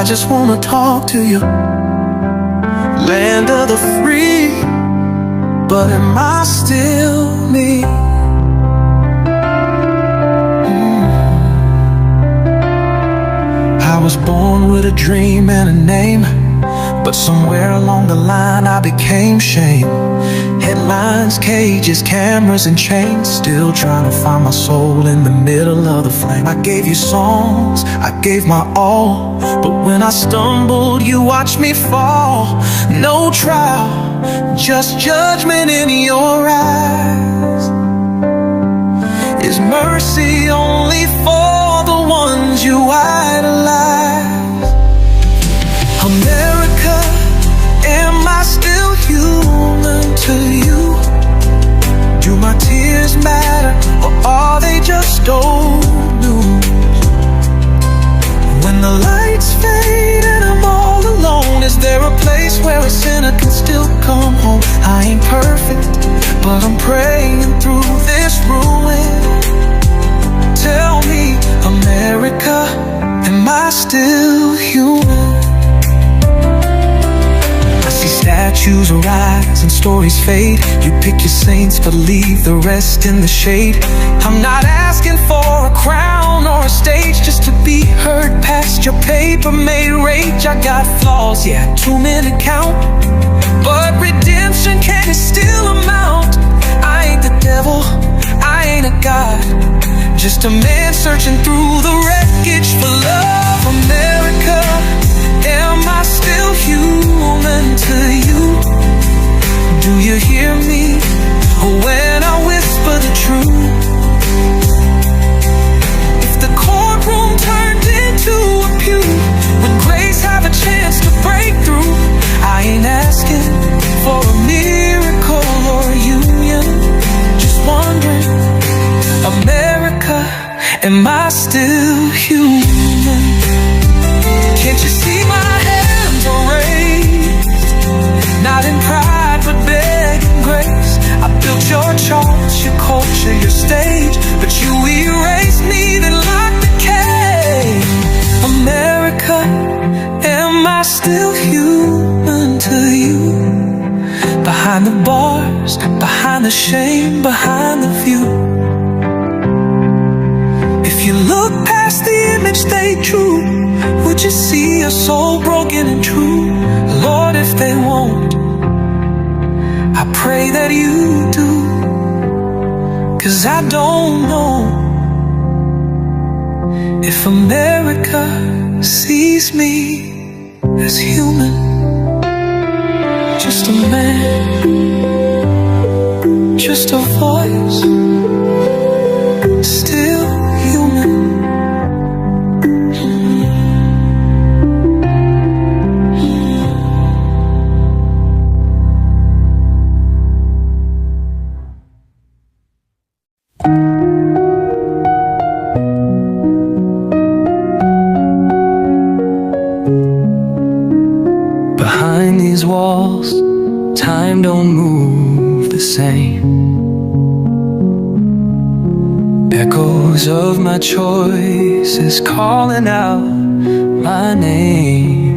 just wanna talk to you. Land of the free, but am I still me? I was born with a dream and a name, but somewhere along the line I became shame. Headlines, cages, cameras and chains, still trying to find my soul in the middle of the flame. I gave you songs, I gave my all, but when I stumbled you watched me fall. No trial, just judgment in your eyes. Is mercy only for the ones you idolize? America, am I still human to you? Do my tears matter, or are they just old news? When the lights fade and I'm all alone, is there a place where a sinner can still come home? I ain't perfect, but I'm praying through this ruin. Tell me, America, am I still human? I see statues rise and stories fade. You pick your saints but leave the rest in the shade. I'm not asking for a crown or a stage, just to be heard past your paper-made rage. I got flaws, yeah, too many to count, but redemption can still amount. I ain't the devil, I ain't a god, just a man searching through the wreckage for love. America, am I still human to you? Do you hear me when I whisper the truth? If the courtroom turned into a pew, would grace have a chance to break through? I ain't asking for a miracle or a union, just wondering, America, am I still human? Can't you see my hands are raised? Not in pride but begging grace. I built your charts, your culture, your stage, but you erased me, then locked the cage. America, am I still human to you? Behind the bars, behind the shame, behind the view. If you look past the image they drew, would you see a soul broken and true? Lord, if they won't, I pray that you do, 'cause I don't know if America sees me as human, just a man, just a voice, still human. Behind these walls, time don't move the same. Echoes of my choices calling out my name.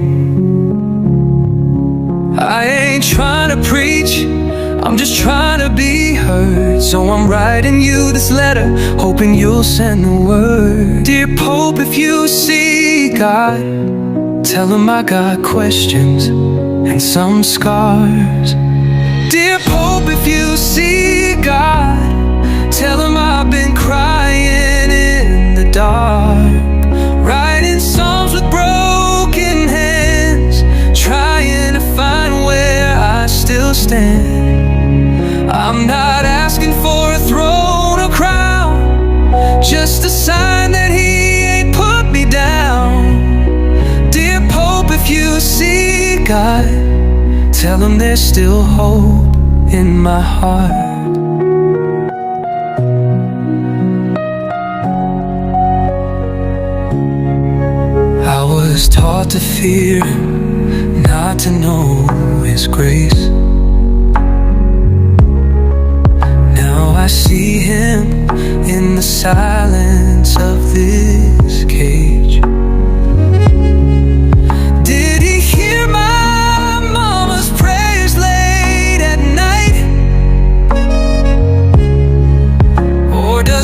I ain't trying to preach, I'm just trying to be heard. So I'm writing you this letter, hoping you'll send the word. Dear Pope, if you see God, tell him I got questions and some scars. Dear Pope, if you see God, tell him I've been crying in the dark, writing songs with broken hands, trying to find where I still stand. I'm not asking for a throne or crown, just a sign that he ain't put me down. Dear Pope, if you see God, tell him there's still hope in my heart. I was taught to fear, not to know his grace. Now I see him in the silence of this cage.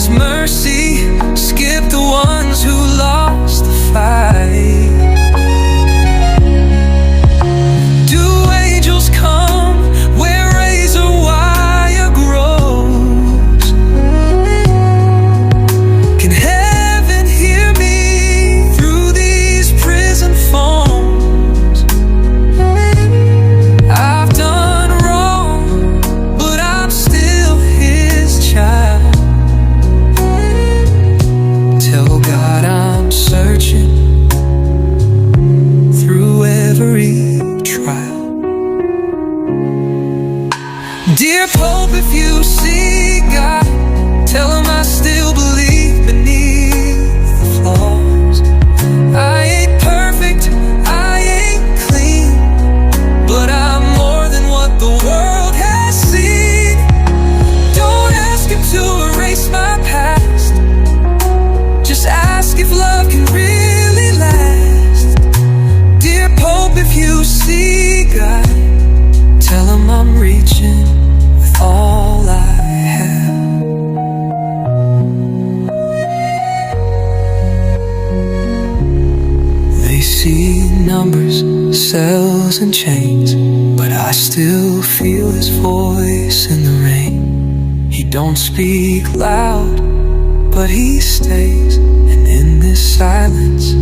His mercy, skip the ones who lost the fight. Do angels come where razor wire grows? Can heaven hear me through these prison phones? I've done wrong, but I'm still His child. Tell God I'm searching through every trial. Dear Pope, if you see God, tell Him I still believe beneath the flaws. I ain't perfect, I ain't clean, but I'm more than what the world has seen. Don't ask Him to erase my past, just ask if love can really last. Dear Pope, if you see God, tell Him I'm reaching with all I have. They see numbers, cells and chains, but I still feel His voice in the rain. He don't speak loud, but He stays, and in this silence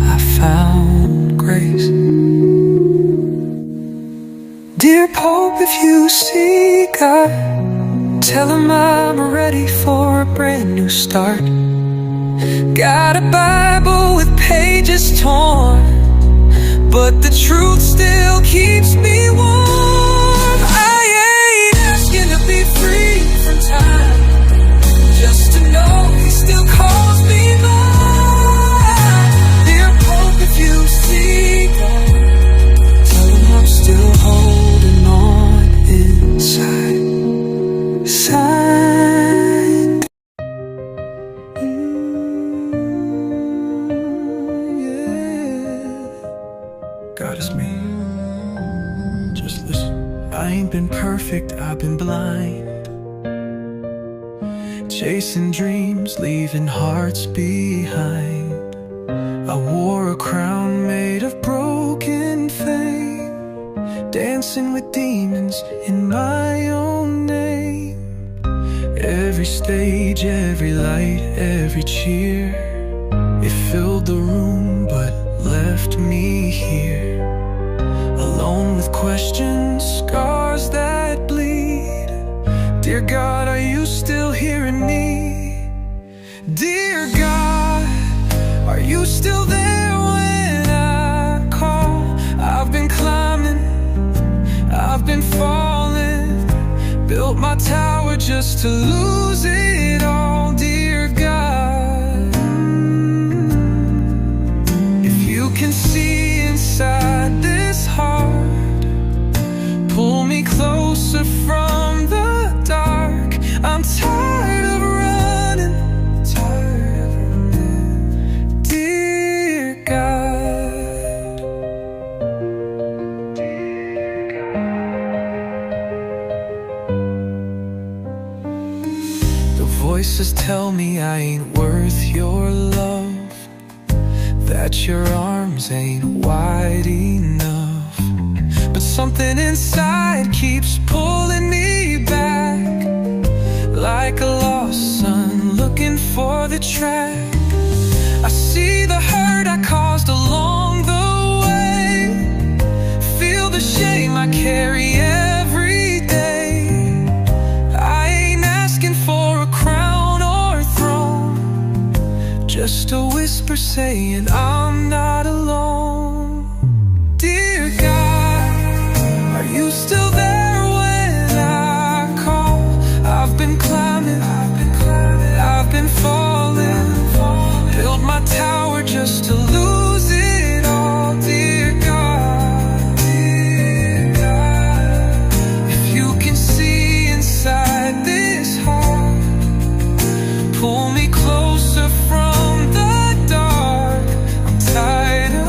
I found grace. Dear Pope, if you see God, tell Him I'm ready for a brand new start. Got a Bible with pages torn, but the truth still keeps me warm. I ain't asking to be free from time, just to know He still calls me mine. Dear Pope, if you see God, tell Him I'm still holding on inside. Yeah. God is me. Just listen. I ain't been perfect, I've been blind, chasing dreams, leaving hearts behind. I wore a crown made of broken fame, dancing with demons in my own name. Every stage, every light, every cheer, it filled the room but left me here, alone with questions, scars that bleed. Dear God, are you still hearing me? Dear God, are you still there when I call? I've been climbing, I've been falling, built my tower just to lose it all. Dear God, if you can see inside this heart, pull me closer from the dark. I'm tired of running, dear God. The voices tell me I ain't worth your love, that your arms ain't wide enough, but something inside keeps pulling me back, like a lost son looking for the track. I see the hurt I caused along the way, feel the shame I carry every day. I ain't asking for a crown or a throne, just a whisper saying I'm not alone. Dear God, are you still there when I call? I've been climbing, I've been falling, built my tower just to lose it all. Dear God, if you can see inside this heart, pull me closer from the dark. I'm tired of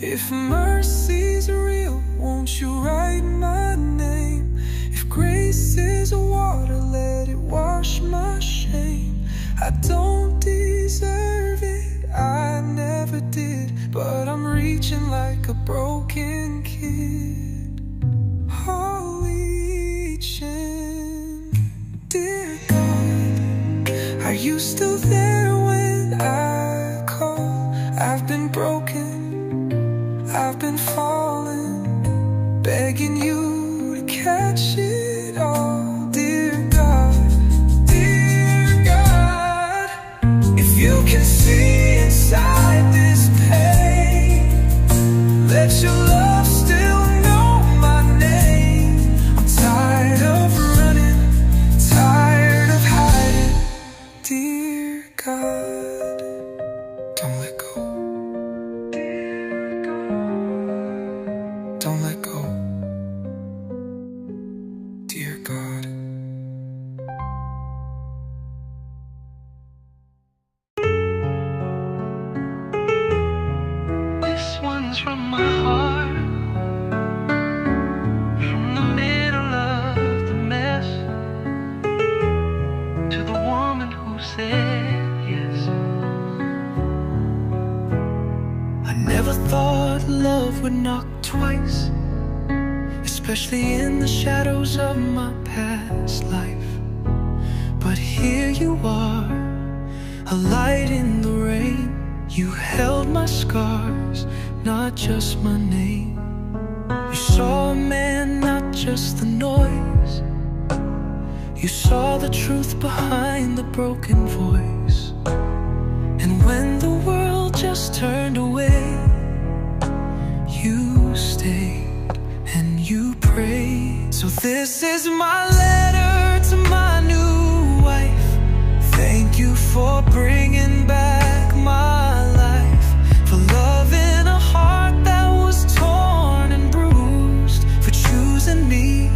If mercy's real, won't you write my name? If grace is water, let it wash my shame. I don't deserve it, I never did, but I'm reaching like a broken kid. Oh, reaching. Dear God, are you still there when I call? I've been broken, I've been falling, begging you to catch it all. Dear God, if you can see inside this pain, let your love still know my name. I'm tired of running, tired of hiding. Dear God, don't let go. Don't let go. Dear God. This one's from my heart, from the middle of the mess, to the woman who said yes. I never thought love would knock twice, especially in the shadows of my past life. But here you are, a light in the rain. You held my scars, not just my name. You saw a man, not just the noise. You saw the truth behind the broken voice. And when the world just turned away, you stayed and you prayed. So this is my letter to my new wife. Thank you for bringing back my life, for loving a heart that was torn and bruised, for choosing me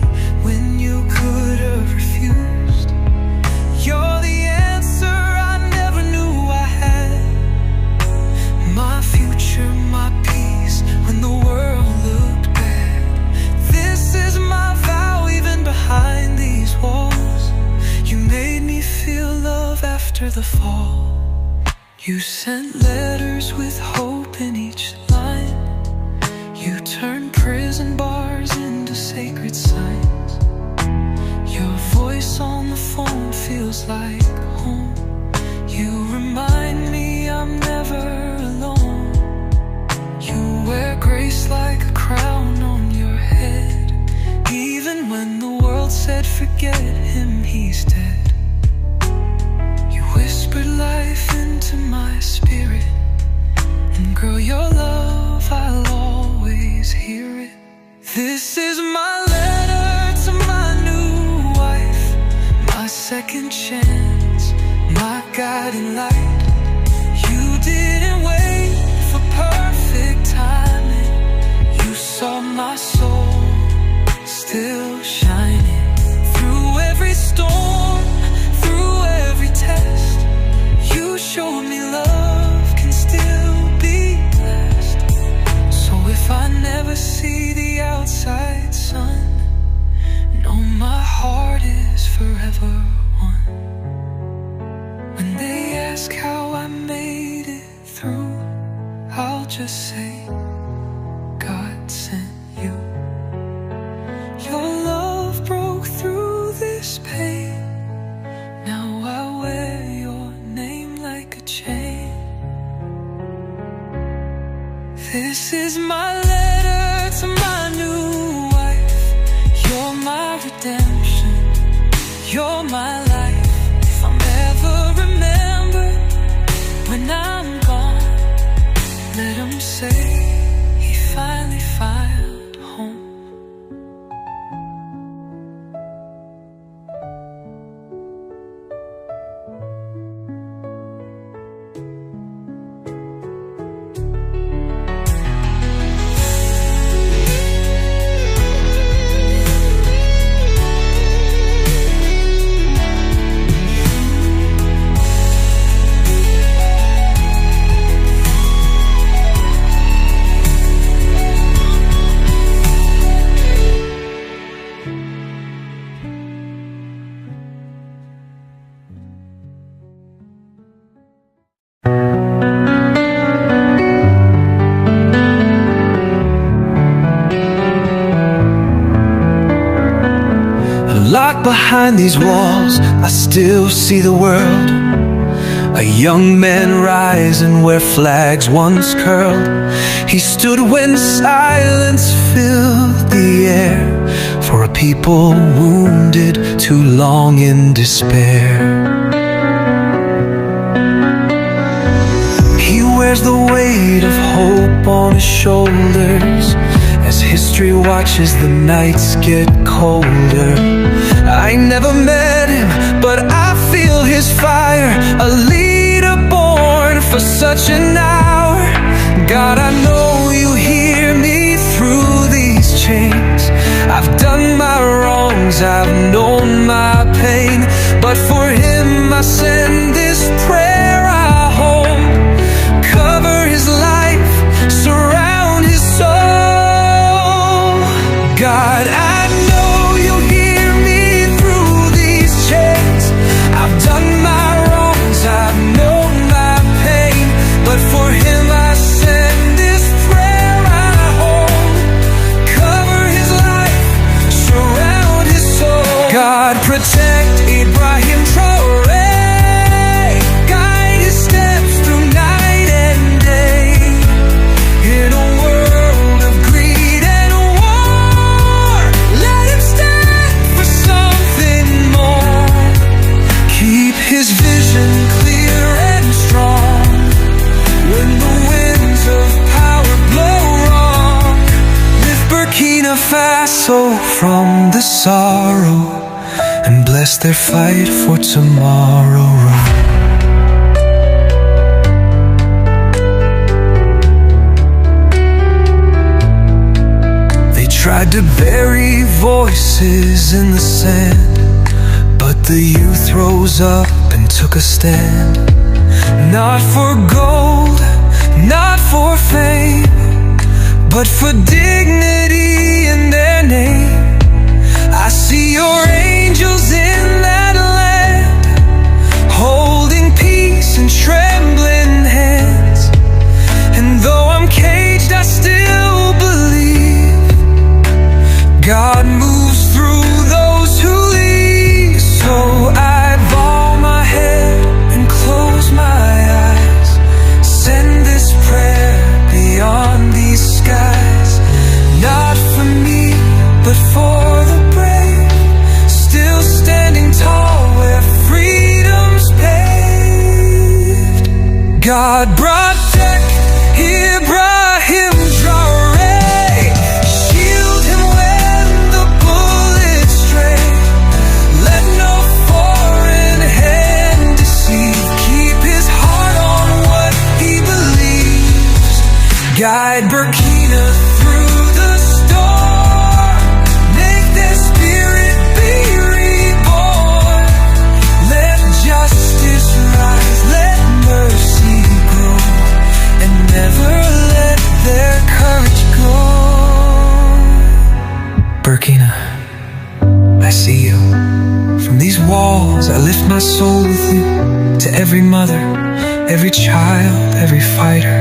when you could have refused. You're the answer I never knew I had, my future, my peace when the world looked bad. This is my vow even behind these walls. You made me feel love after the fall. You sent letters with hope in each line. You turned prison bars into sacred signs. Your voice on the phone feels like home. You remind me I'm never alone. You wear grace like a crown on your head, even when the world said forget him, he's dead. Whispered life into my spirit, and girl, your love, I'll always hear it. This is my letter to my new wife, my second chance, my guiding light. You didn't wait for perfect timing. You saw my soul still shining through every storm, through every test. You showed me love can still be blessed. So if I never see the outside sun, know my heart is forever one. When they ask how I made it through, I'll just say God sent you. Your love broke through this pain. Now I wear your name like a chain. This is my letter to my new wife. You're my redemption, you're my life. If I'm ever remembered when I'm gone, let them say he finally found home. Locked behind these walls, I still see the world. A young man rising where flags once curled. He stood when silence filled the air, for a people wounded too long in despair. He wears the weight of hope on his shoulders as history watches the nights get colder. I never met him, but I feel his fire, a leader born for such an hour. God, I know you hear me through these chains. I've done my wrongs, I've known my pain, but for him I send this prayer I hold. Cover his life, surround his soul. God, I know you'll hear me through these chains. I've done my wrongs, I've known my pain, but for him I send this prayer I hold. Cover his life, surround his soul. God, protect Ibrahim Traore, guide his steps through night and day. In a world of greed and war, let him stand for something more. Keep his vision clear and strong when the winds of power blow wrong. Lift Burkina Faso from the sorrow and bless their fight for tomorrow. They tried to bury voices in the sand, but the youth rose up and took a stand. Not for gold, not for fame, but for dignity in their name. I see your angels in that land, holding peace in trembling hands. And though I'm caged, I still believe God moves through those who leave. So I bow my head and close my eyes, send this prayer beyond these skies. Not for me, but for the brave, still standing tall where freedom's paved. God brought death, Ibrahim Traore, shield him when the bullets stray. Let no foreign hand deceive, keep his heart on what he believes. Guide Burkina through the storm, make their spirit be reborn. Let justice rise, let mercy grow, and never let their courage go. Burkina, I see you. From these walls I lift my soul with you. To every mother, every child, every fighter,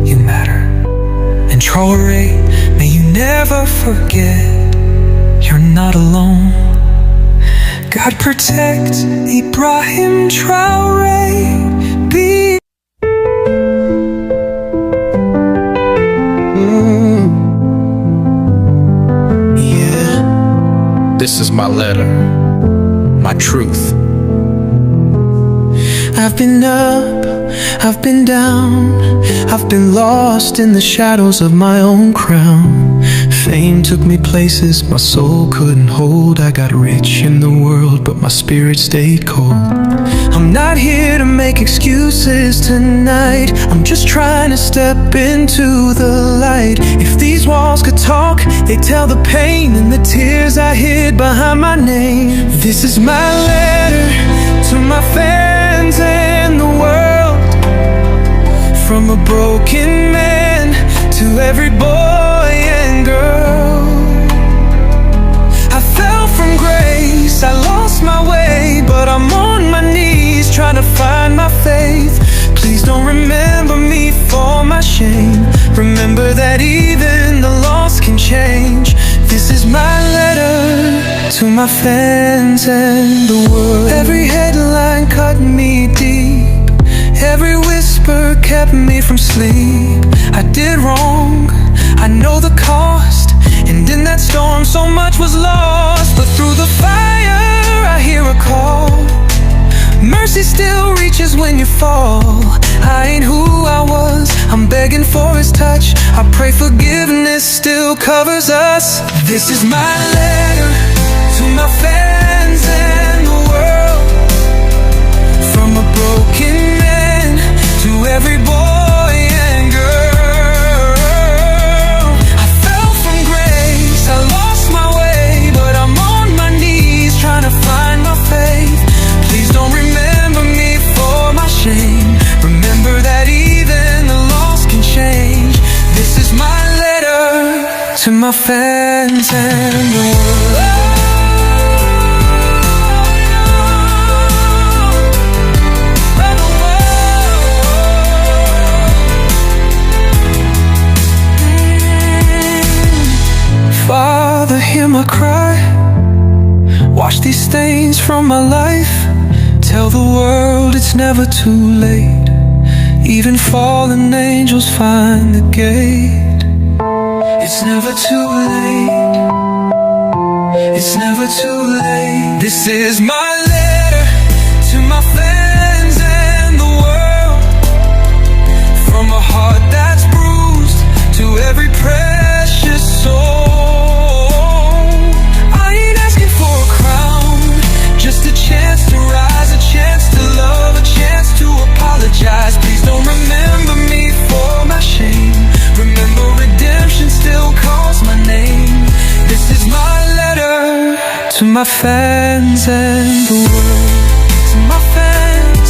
you matter. And Traore, may you never forget, you're not alone. God protect Ibrahim Traore, be Yeah. This is my letter, my truth. I've been up, I've been down, I've been lost in the shadows of my own crown. Fame took me places my soul couldn't hold. I got rich in the world, but my spirit stayed cold. I'm not here to make excuses tonight, I'm just trying to step into the light. If these walls could talk, they'd tell the pain and the tears I hid behind my name. This is my letter to my fans and the world, from a broken man to every boy and girl. I fell from grace, I lost my way, but I'm on my knees trying to find my faith. Please don't remember me for my shame. Remember that even the lost can change. This is my letter to to my fans and the world. Every headline cut me deep, every whisper kept me from sleep. I did wrong, I know the cost, and in that storm so much was lost. But through the fire I hear a call. Mercy still reaches when you fall. I ain't who I was, I'm begging for his touch. I pray forgiveness still covers us. This is my letter to my fans and the world. From a broken man to every boy and girl. I fell from grace, I lost my way, but I'm on my knees trying to find my faith. Please don't remember me for my shame. Remember that even the lost can change. This is my letter to my fans and the world. Father, hear my cry. Wash these stains from my life. Tell the world it's never too late. Even fallen angels find the gate. It's never too late. It's never too late. This is my letter to my fans and the world. From a heart that's bruised to every precious soul. I ain't asking for a crown, just a chance to rise, a chance to love, a chance to apologize. Please don't remember me for my shame. Remember redemption still calls my name. This is my letter to my fans and the world. To my fans,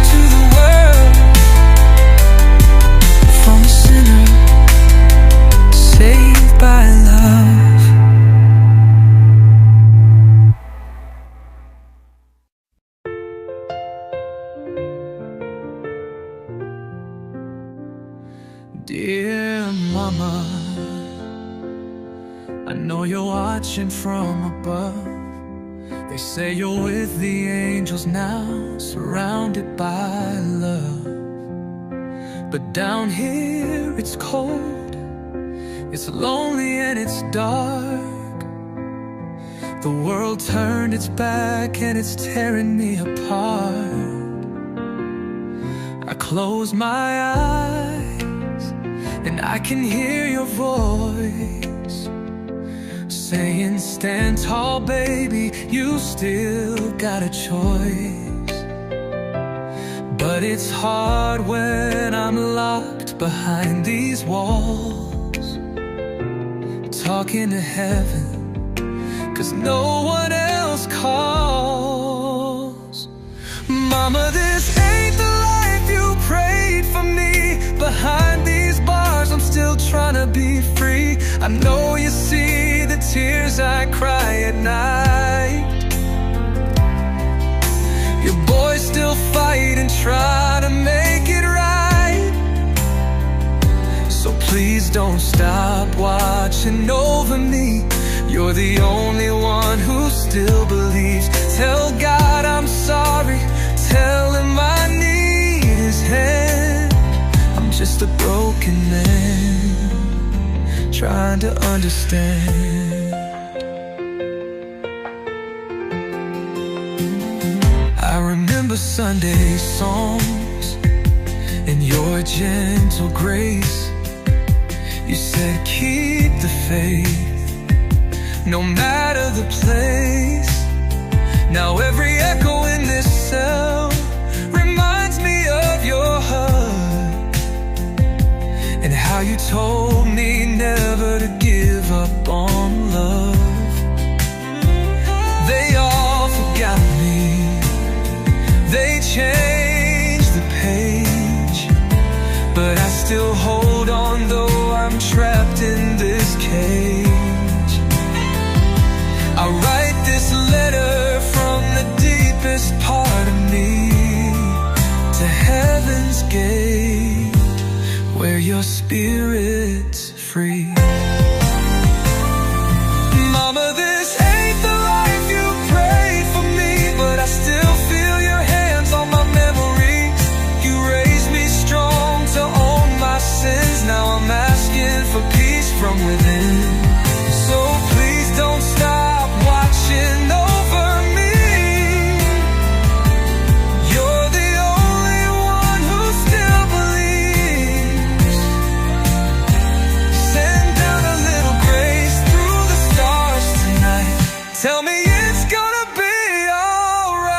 to the world. From a sinner saved by love. Dear mama, I know you're watching from above. They say you're with the angels now, surrounded by love. But down here it's cold, it's lonely and it's dark. The world turned its back and it's tearing me apart. I close my eyes and I can hear your voice saying, stand tall, baby, you still got a choice. But it's hard when I'm locked behind these walls, talking to heaven, 'cause no one else calls. Mama, this ain't the life you prayed for me. Behind these bars, I'm still trying to be free. I know you see the tears I cry at night. Your boys still fight and try to make it right. So please don't stop watching over me. You're the only one who still believes. Tell God I'm sorry, tell him I need his hand. I'm just a broken man trying to understand. I remember Sunday songs and your gentle grace. You said keep the faith, no matter the place. Now every echo in this cell reminds me of your hug, and how you told me never to give up on love. They all forgot me, they changed the page, but I still hold on though I'm trapped in this cage. I write this letter from the deepest part of me to heaven's gate, where your spirit's free. Mama, this ain't the life from within. So please don't stop watching over me. You're the only one who still believes. Send down a little grace through the stars tonight. Tell me it's gonna be alright.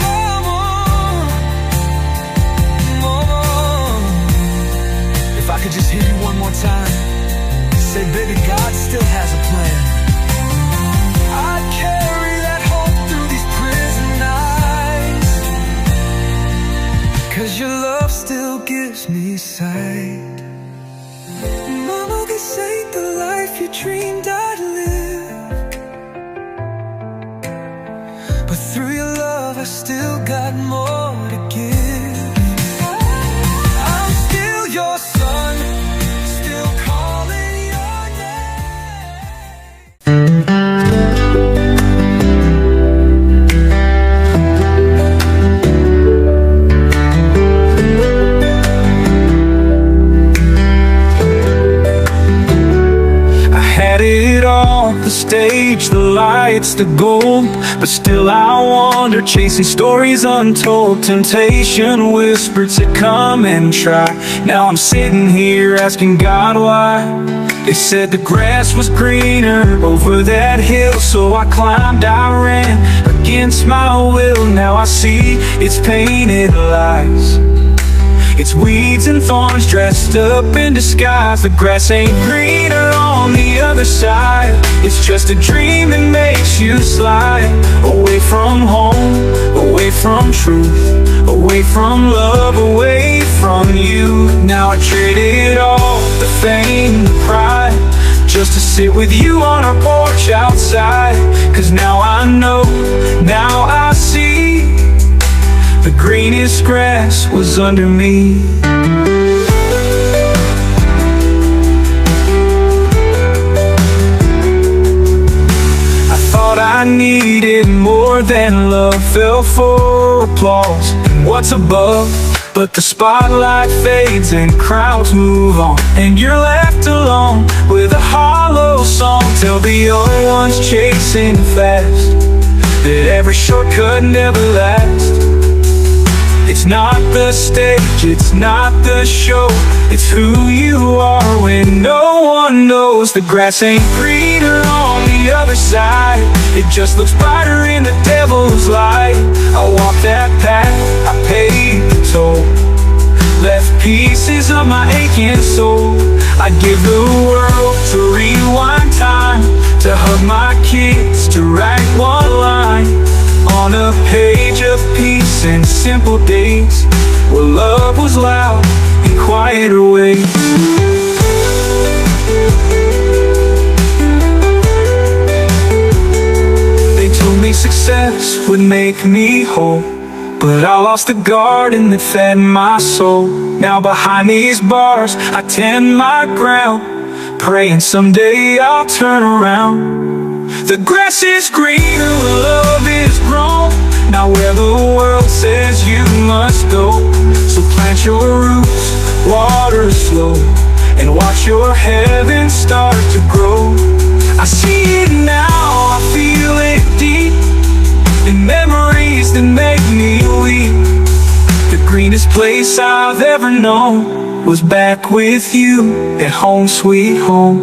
Mama, mama, if I could just hear you one more time, say, baby, God still has a plan. I'd carry that hope through these prison nights, 'cause your love still gives me sight. Mama, this ain't the life you dreamed I'd live, but through your love I still got more to give. I'm still your son, still calling your name. Had it all, the stage, the lights, the gold, but still I wander, chasing stories untold. Temptation whispered, said come and try. Now I'm sitting here asking God why. They said the grass was greener over that hill, so I climbed, I ran against my will. Now I see it's painted lies. It's weeds and thorns dressed up in disguise. The grass ain't greener on the other side. It's just a dream that makes you slide away from home, away from truth, away from love, away from you. Now I traded all the fame, the pride, just to sit with you on our porch outside. 'Cause now I know, now I see, the greenest grass was under me. I thought I needed more than love, fell for applause and what's above. But the spotlight fades and crowds move on, and you're left alone with a hollow song. Tell the young ones chasing fast that every shortcut never lasts. It's not the stage, it's not the show, it's who you are when no one knows. The grass ain't greener on the other side. It just looks brighter in the devil's light. I walked that path, I paid the toll, left pieces of my aching soul. I'd give the world to rewind time, to hug my kids, to write one line on a page of peace and simple days, where love was loud in quieter ways. They told me success would make me whole, but I lost the garden that fed my soul. Now behind these bars I tend my ground, praying someday I'll turn around. The grass is greener where love is grown, not where the world says you must go. So plant your roots, water slow, and watch your heaven start to grow. I see it now, I feel it deep, in memories that make me weep. The greenest place I've ever known was back with you at home sweet home.